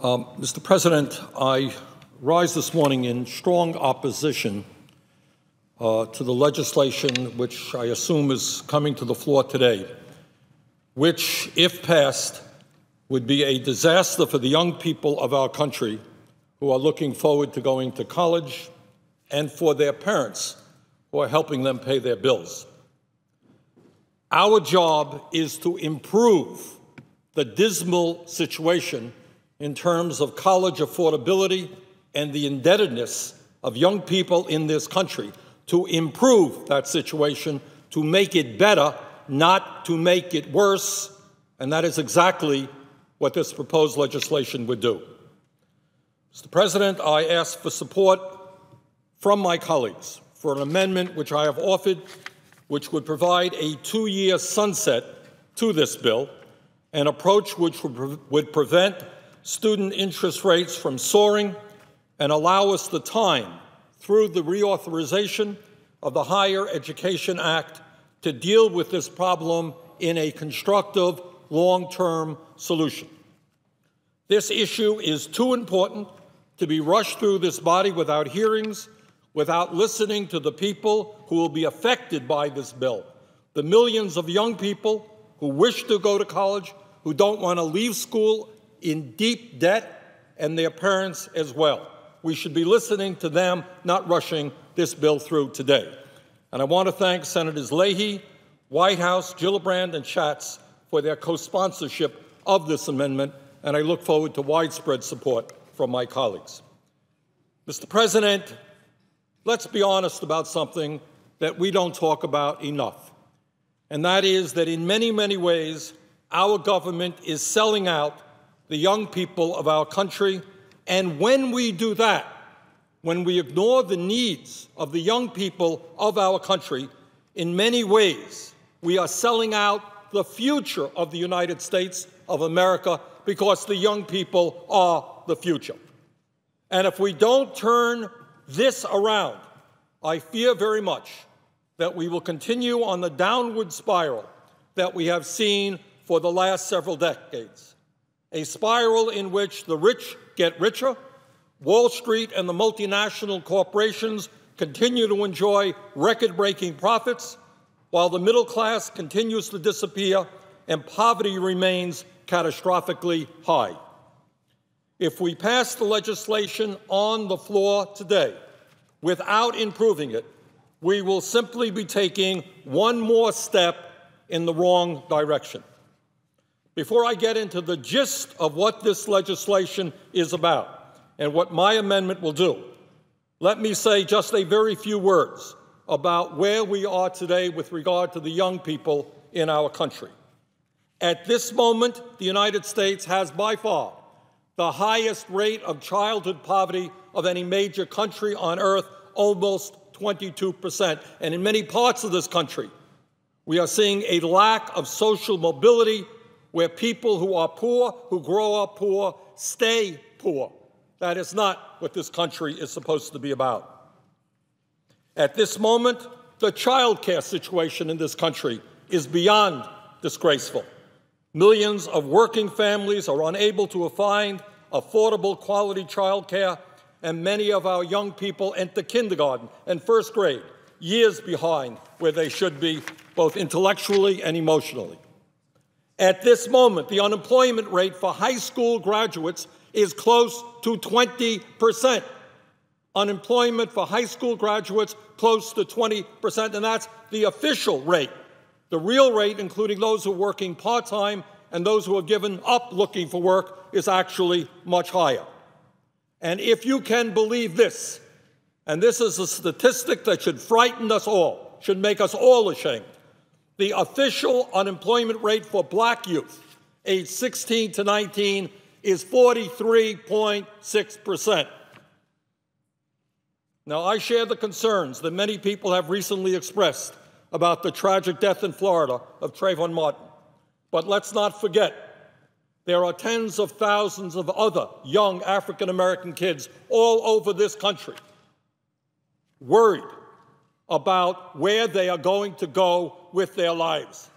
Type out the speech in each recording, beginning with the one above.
Mr. President, I rise this morning in strong opposition to the legislation which I assume is coming to the floor today, which, if passed, would be a disaster for the young people of our country who are looking forward to going to college and for their parents who are helping them pay their bills. Our job is to improve the dismal situation in terms of college affordability and the indebtedness of young people in this country, to improve that situation, to make it better, not to make it worse, and that is exactly what this proposed legislation would do. Mr. President, I ask for support from my colleagues for an amendment which I have offered, which would provide a 2-year sunset to this bill, an approach which would prevent student interest rates from soaring and allow us the time, through the reauthorization of the Higher Education Act, to deal with this problem in a constructive, long-term solution. This issue is too important to be rushed through this body without hearings, without listening to the people who will be affected by this bill, the millions of young people who wish to go to college, who don't want to leave school in deep debt, and their parents as well. We should be listening to them, not rushing this bill through today. And I want to thank Senators Leahy, Whitehouse, Gillibrand, and Schatz for their co-sponsorship of this amendment, and I look forward to widespread support from my colleagues. Mr. President, let's be honest about something that we don't talk about enough, and that is that in many, many ways, our government is selling out the young people of our country, and when we do that, when we ignore the needs of the young people of our country, in many ways, we are selling out the future of the United States of America, because the young people are the future. And if we don't turn this around, I fear very much that we will continue on the downward spiral that we have seen for the last several decades, a spiral in which the rich get richer, Wall Street and the multinational corporations continue to enjoy record-breaking profits, while the middle class continues to disappear and poverty remains catastrophically high. If we pass the legislation on the floor today without improving it, we will simply be taking one more step in the wrong direction. Before I get into the gist of what this legislation is about and what my amendment will do, let me say just a very few words about where we are today with regard to the young people in our country. At this moment, the United States has by far the highest rate of childhood poverty of any major country on earth, almost 22%. And in many parts of this country, we are seeing a lack of social mobility, where people who are poor, who grow up poor, stay poor. That is not what this country is supposed to be about. At this moment, the child care situation in this country is beyond disgraceful. Millions of working families are unable to find affordable quality child care, and many of our young people enter kindergarten and first grade years behind where they should be, both intellectually and emotionally. At this moment, the unemployment rate for high school graduates is close to 20%. Unemployment for high school graduates close to 20%, and that's the official rate. The real rate, including those who are working part-time and those who have given up looking for work, is actually much higher. And if you can believe this, and this is a statistic that should frighten us all, should make us all ashamed, the official unemployment rate for black youth, aged 16 to 19, is 43.6%. Now, I share the concerns that many people have recently expressed about the tragic death in Florida of Trayvon Martin. But let's not forget, there are tens of thousands of other young African-American kids all over this country worried about where they are going to go with their lives.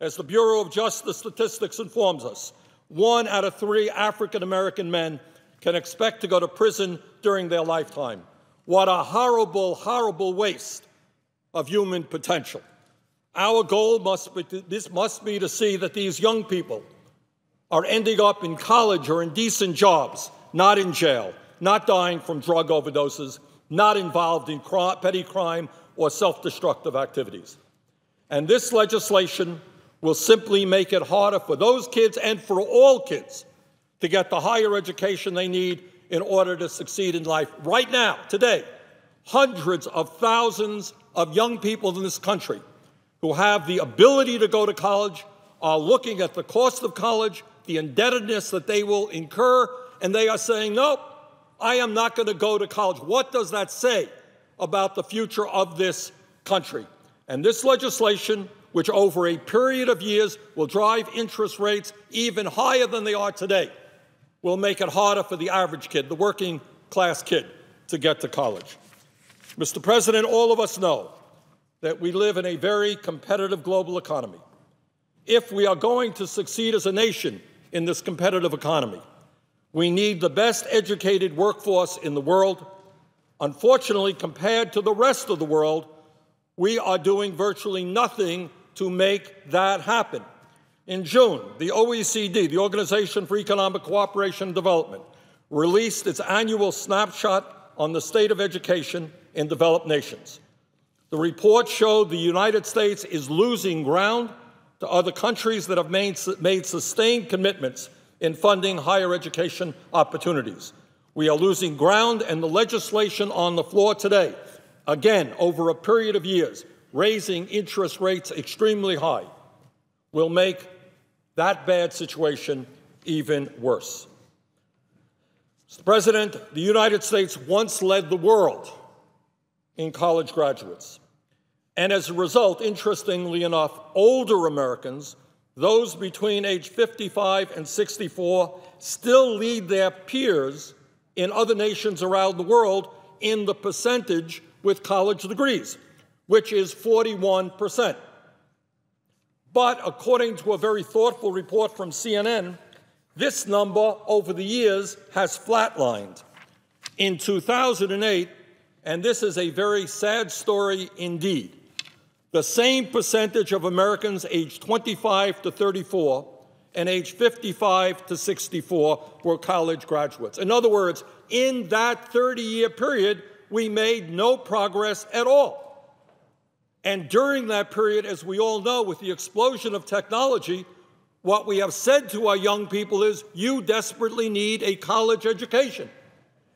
As the Bureau of Justice Statistics informs us, 1 out of 3 African-American men can expect to go to prison during their lifetime. What a horrible, horrible waste of human potential. Our goal must be to see that these young people are ending up in college or in decent jobs, not in jail, not dying from drug overdoses, not involved in petty crime or self-destructive activities. And this legislation will simply make it harder for those kids and for all kids to get the higher education they need in order to succeed in life. Right now, today, hundreds of thousands of young people in this country who have the ability to go to college are looking at the cost of college, the indebtedness that they will incur, and they are saying, nope, I am not going to go to college. What does that say about the future of this country? And this legislation, which over a period of years will drive interest rates even higher than they are today, will make it harder for the average kid, the working class kid, to get to college. Mr. President, all of us know that we live in a very competitive global economy. If we are going to succeed as a nation in this competitive economy, we need the best educated workforce in the world. Unfortunately, compared to the rest of the world, we are doing virtually nothing to make that happen. In June, the OECD, the Organization for Economic Cooperation and Development, released its annual snapshot on the state of education in developed nations. The report showed the United States is losing ground to other countries that have made sustained commitments in funding higher education opportunities. We are losing ground, and the legislation on the floor today, again, over a period of years, raising interest rates extremely high, will make that bad situation even worse. Mr. President, the United States once led the world in college graduates. And as a result, interestingly enough, older Americans, those between age 55 and 64, still lead their peers in other nations around the world in the percentage with college degrees, which is 41%. But according to a very thoughtful report from CNN, this number over the years has flatlined. In 2008, and this is a very sad story indeed, the same percentage of Americans aged 25 to 34 and aged 55 to 64 were college graduates. In other words, in that 30-year period, we made no progress at all. And during that period, as we all know, with the explosion of technology, what we have said to our young people is, you desperately need a college education.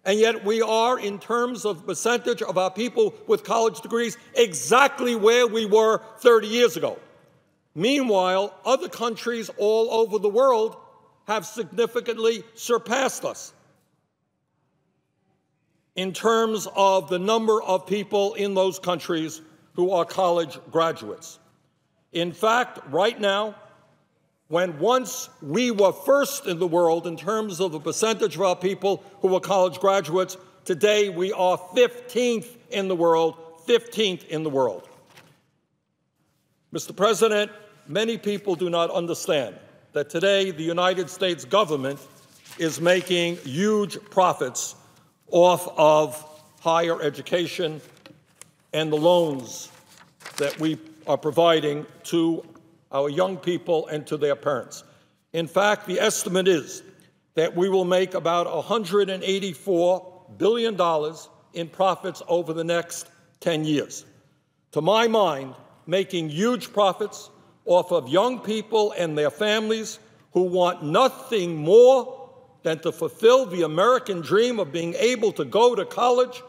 And yet we are, in terms of percentage of our people with college degrees, exactly where we were 30 years ago. Meanwhile, other countries all over the world have significantly surpassed us in terms of the number of people in those countries who are college graduates. In fact, right now, when once we were first in the world in terms of the percentage of our people who were college graduates, today we are 15th in the world, 15th in the world. Mr. President, many people do not understand that today the United States government is making huge profits off of higher education and the loans that we are providing to our young people and to their parents. In fact, the estimate is that we will make about $184 billion in profits over the next 10 years. To my mind, making huge profits off of young people and their families who want nothing more than to fulfill the American dream of being able to go to college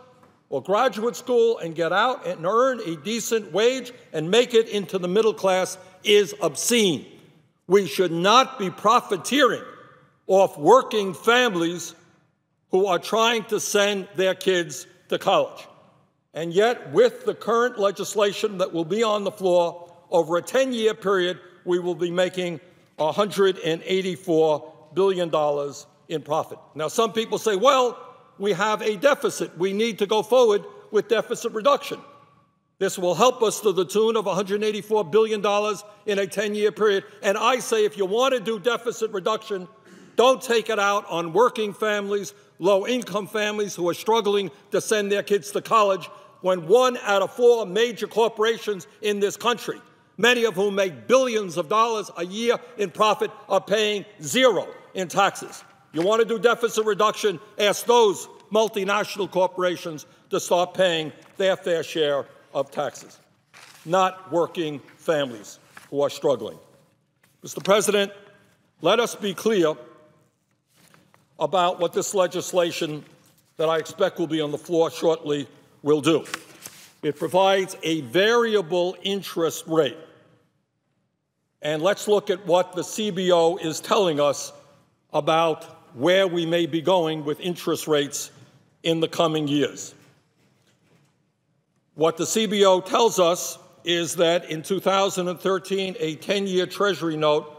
or graduate school and get out and earn a decent wage and make it into the middle class is obscene. We should not be profiteering off working families who are trying to send their kids to college. And yet, with the current legislation that will be on the floor, over a 10-year period, we will be making $184 billion in profit. Now, some people say, well, we have a deficit. We need to go forward with deficit reduction. This will help us to the tune of $184 billion in a 10-year period. And I say, if you want to do deficit reduction, don't take it out on working families, low-income families who are struggling to send their kids to college, when 1 out of 4 major corporations in this country, many of whom make billions of dollars a year in profit, are paying zero in taxes. You want to do deficit reduction, ask those multinational corporations to start paying their fair share of taxes, not working families who are struggling. Mr. President, let us be clear about what this legislation that I expect will be on the floor shortly will do. It provides a variable interest rate. And let's look at what the CBO is telling us about where we may be going with interest rates in the coming years. What the CBO tells us is that in 2013, a 10-year Treasury note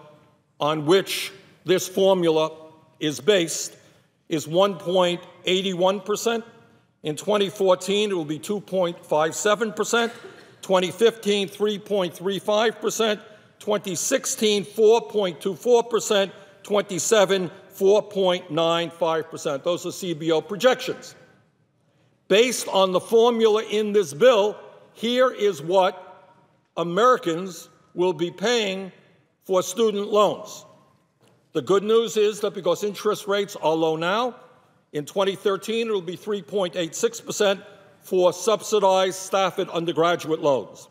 on which this formula is based is 1.81%. In 2014, it will be 2.57%. 2015, 3.35%. 2016, 4.24%. 27, 4.95%. Those are CBO projections. Based on the formula in this bill, here is what Americans will be paying for student loans. The good news is that because interest rates are low now, in 2013 it will be 3.86% for subsidized Stafford undergraduate loans.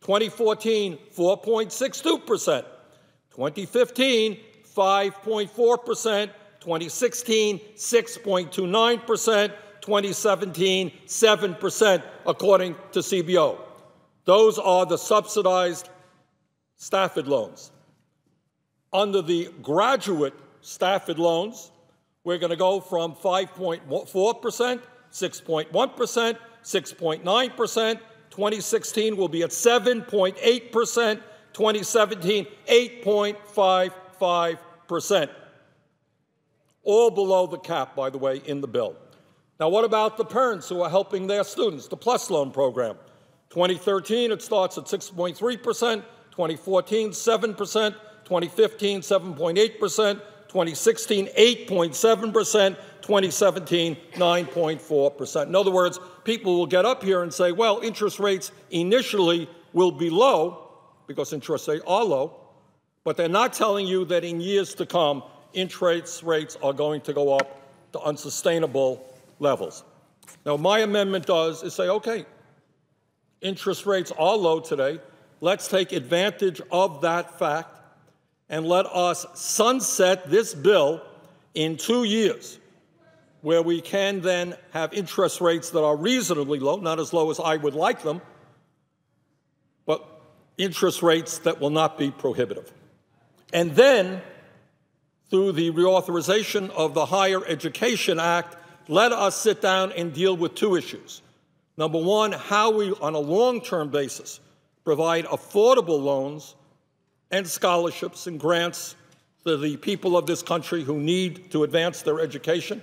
2014, 4.62%. 2015, 5.4%. 2016, 6.29%. 2017, 7%, according to CBO. Those are the subsidized Stafford loans. Under the graduate Stafford loans, we're going to go from 5.4%, 6.1%, 6.9%. 2016 will be at 7.8%. 2017, 8.55%. All below the cap, by the way, in the bill. Now, what about the parents who are helping their students, the PLUS loan program? 2013, it starts at 6.3%, 2014, 7%, 2015, 7.8%, 2016, 8.7%, 2017, 9.4%. In other words, people will get up here and say, well, interest rates initially will be low, because interest rates are low, but they're not telling you that in years to come, interest rates are going to go up to unsustainable levels. Now, my amendment does is say, okay, interest rates are low today. Let's take advantage of that fact and let us sunset this bill in 2 years, where we can then have interest rates that are reasonably low, not as low as I would like them, but interest rates that will not be prohibitive. And then, through the reauthorization of the Higher Education Act, let us sit down and deal with 2 issues. Number one, how we, on a long-term basis, provide affordable loans and scholarships and grants to the people of this country who need to advance their education.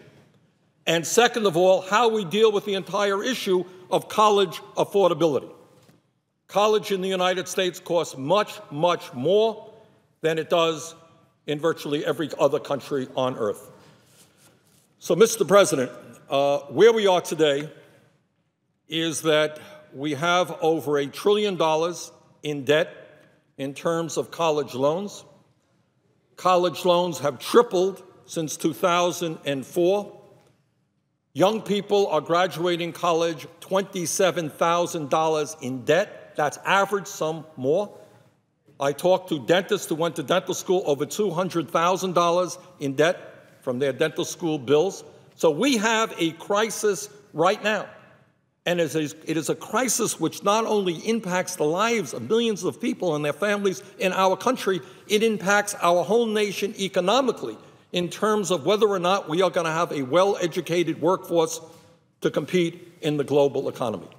And second of all, how we deal with the entire issue of college affordability. College in the United States costs much, much more than it does in virtually every other country on earth. So, Mr. President, where we are today is that we have over $1 trillion in debt in terms of college loans. College loans have tripled since 2004. Young people are graduating college $27,000 in debt. That's average, some more. I talked to dentists who went to dental school, over $200,000 in debt from their dental school bills. So we have a crisis right now. And it is a crisis which not only impacts the lives of millions of people and their families in our country, it impacts our whole nation economically in terms of whether or not we are going to have a well-educated workforce to compete in the global economy.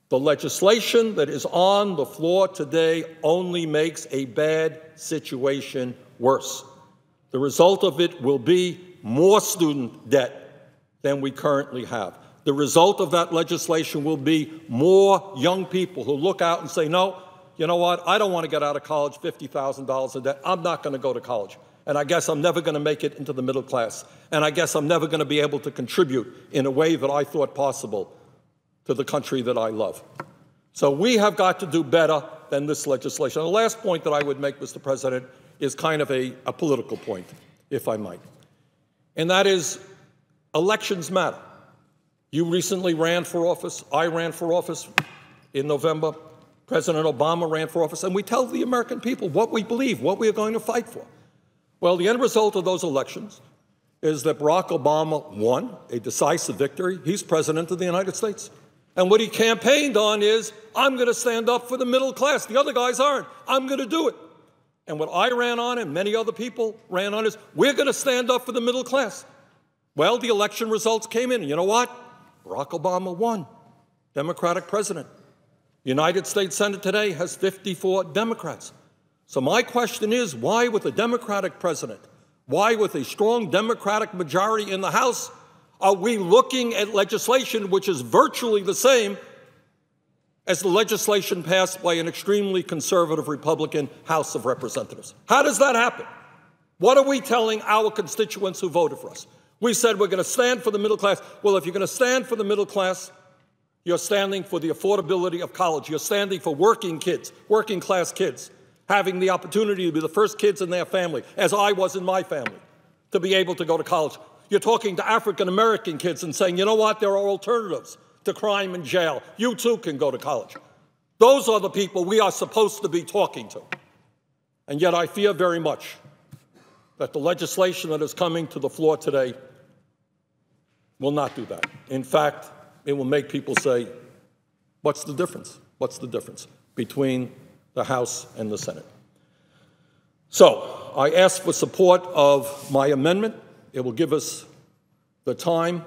The legislation that is on the floor today only makes a bad situation worse. The result of it will be more student debt than we currently have. The result of that legislation will be more young people who look out and say, no, you know what, I don't want to get out of college $50,000 in debt. I'm not going to go to college. And I guess I'm never going to make it into the middle class. And I guess I'm never going to be able to contribute in a way that I thought possible to the country that I love. So we have got to do better than this legislation. The last point that I would make, Mr. President, is kind of a political point, if I might. And that is, elections matter. You recently ran for office. I ran for office in November. President Obama ran for office. And we tell the American people what we believe, what we are going to fight for. Well, the end result of those elections is that Barack Obama won a decisive victory. He's president of the United States. And what he campaigned on is, I'm going to stand up for the middle class. The other guys aren't. I'm going to do it. And what I ran on and many other people ran on is, we're going to stand up for the middle class. Well, the election results came in. And you know what? Barack Obama won. Democratic president. The United States Senate today has 54 Democrats. So my question is, why with a Democratic president, why with a strong Democratic majority in the House, are we looking at legislation which is virtually the same as the legislation passed by an extremely conservative Republican House of Representatives? How does that happen? What are we telling our constituents who voted for us? We said we're going to stand for the middle class. Well, if you're going to stand for the middle class, you're standing for the affordability of college. You're standing for working kids, working class kids, having the opportunity to be the first kids in their family, as I was in my family, to be able to go to college. You're talking to African-American kids and saying, you know what, there are alternatives to crime and jail. You too can go to college. Those are the people we are supposed to be talking to. And yet I fear very much that the legislation that is coming to the floor today will not do that. In fact, it will make people say, what's the difference? What's the difference between the House and the Senate? So I ask for support of my amendment. It will give us the time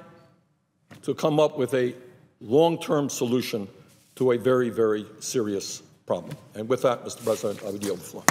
to come up with a long-term solution to a very, very serious problem. And with that, Mr. President, I would yield the floor.